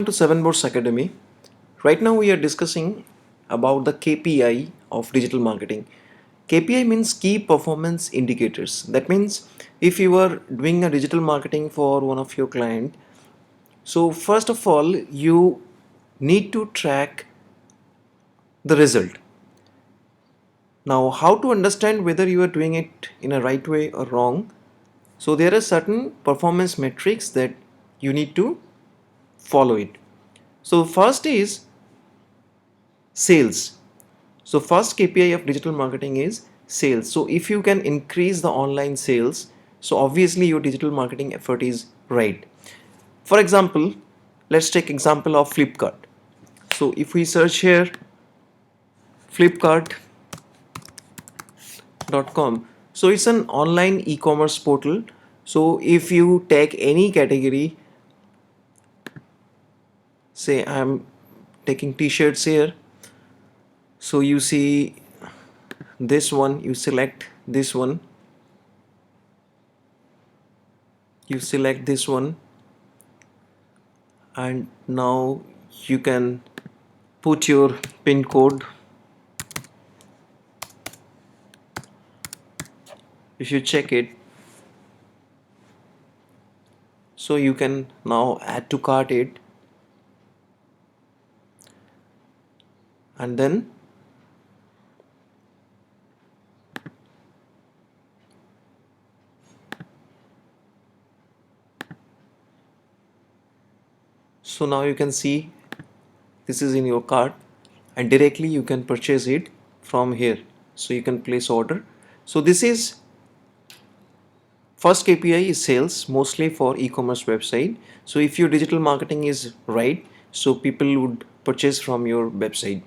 To Seven Boards Academy. Right now we are discussing about the KPI of digital marketing. KPI means key performance indicators. That means if you are doing a digital marketing for one of your client, so first of all you need to track the result. Now how to understand whether you are doing it in a right way or wrong? So there are certain performance metrics that you need to follow it. So first is sales. So first KPI of digital marketing is sales. So if you can increase the online sales, so obviously your digital marketing effort is right. For example, let's take example of Flipkart. So if we search here flipkart.com, so it's an online e-commerce portal. So if you take any category, say I'm taking t-shirts here, so you see this one, you select this one, you select this one, and now you can put your pin code. If you check it, so you can now add to cart it, and then so now you can see this is in your cart, and directly you can purchase it from here. So you can place order. So this is first KPI is sales, mostly for e-commerce website. So if your digital marketing is right, so people would purchase from your website.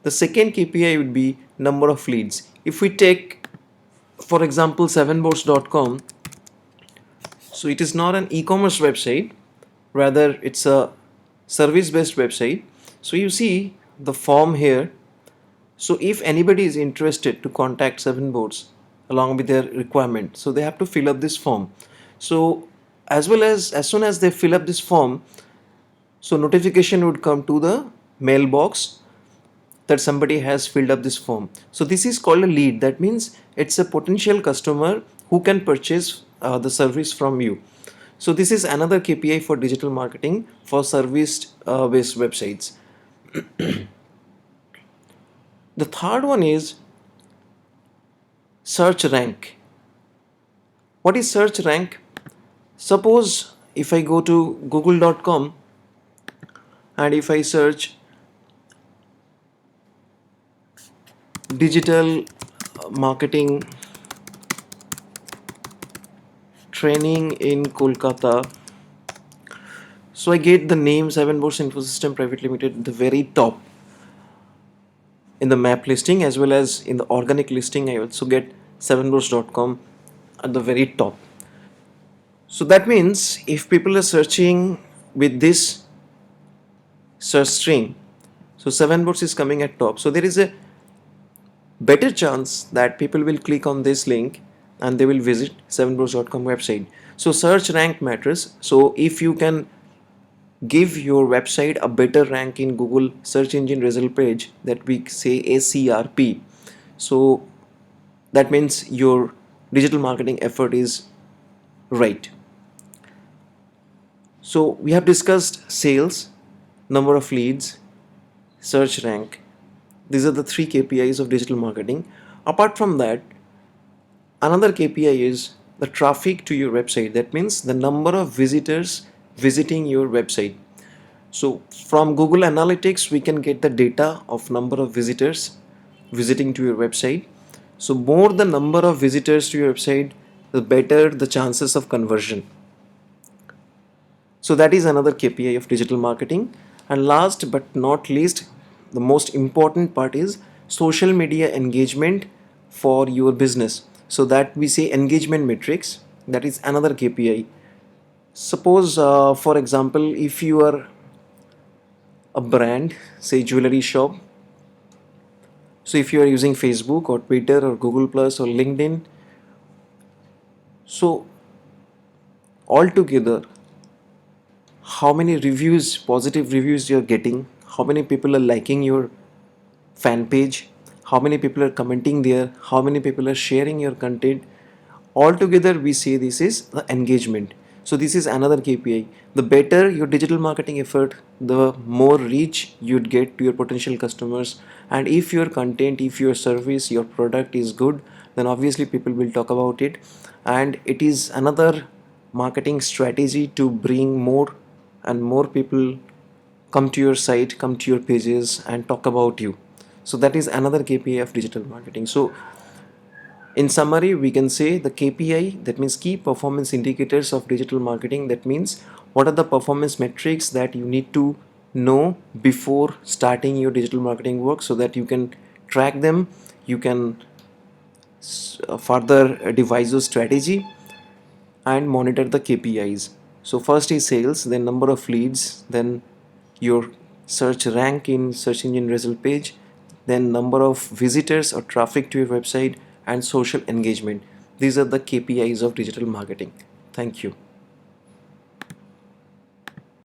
The second KPI would be number of leads. If we take for example 7boards.com, so it is not an e-commerce website, rather it's a service based website. So you see the form here. So if anybody is interested to contact Seven Boards along with their requirement, so they have to fill up this form. So as soon as they fill up this form, so notification would come to the mailbox that somebody has filled up this form. So this is called a lead. That means it's a potential customer who can purchase the service from you. So this is another KPI for digital marketing for service based websites. The third one is search rank. What is search rank? Suppose if I go to google.com and if I search digital marketing training in Kolkata, so I get the name Seven Boards Infosystem Private Limited at the very top in the map listing, as well as in the organic listing I also get sevenboards.com at the very top. So that means if people are searching with this search string, so Seven Boards is coming at top. So there is a better chance that people will click on this link and they will visit sevenboards.com website. So search rank matters. So if you can give your website a better rank in Google search engine result page, that we say ACRP, so that means your digital marketing effort is right. So we have discussed sales, number of leads, search rank. These are the three KPIs of digital marketing. Apart from that, another KPI is the traffic to your website. That means the number of visitors visiting your website. So from Google Analytics, we can get the data of number of visitors visiting to your website. So more the number of visitors to your website, the better the chances of conversion. So that is another KPI of digital marketing. And last but not least, the most important part is social media engagement for your business. So that we say engagement metrics, that is another KPI. Suppose for example, if you are a brand, say jewelry shop, so if you are using Facebook or Twitter or Google Plus or LinkedIn, so altogether how many reviews, positive reviews you're getting, how many people are liking your fan page, how many people are commenting there, how many people are sharing your content. Altogether we say this is the engagement. So this is another KPI. The better your digital marketing effort, the more reach you'd get to your potential customers. And if your content, if your service, your product is good, then obviously people will talk about it. And it is another marketing strategy to bring more and more people come to your site, come to your pages and talk about you. So that is another KPI of digital marketing. So in summary, we can say the KPI, that means key performance indicators of digital marketing. That means what are the performance metrics that you need to know before starting your digital marketing work, so that you can track them, you can further devise your strategy and monitor the KPIs. So first is sales, then number of leads, then your search rank in search engine result page, then number of visitors or traffic to your website, and social engagement. These are the KPIs of digital marketing. Thank you.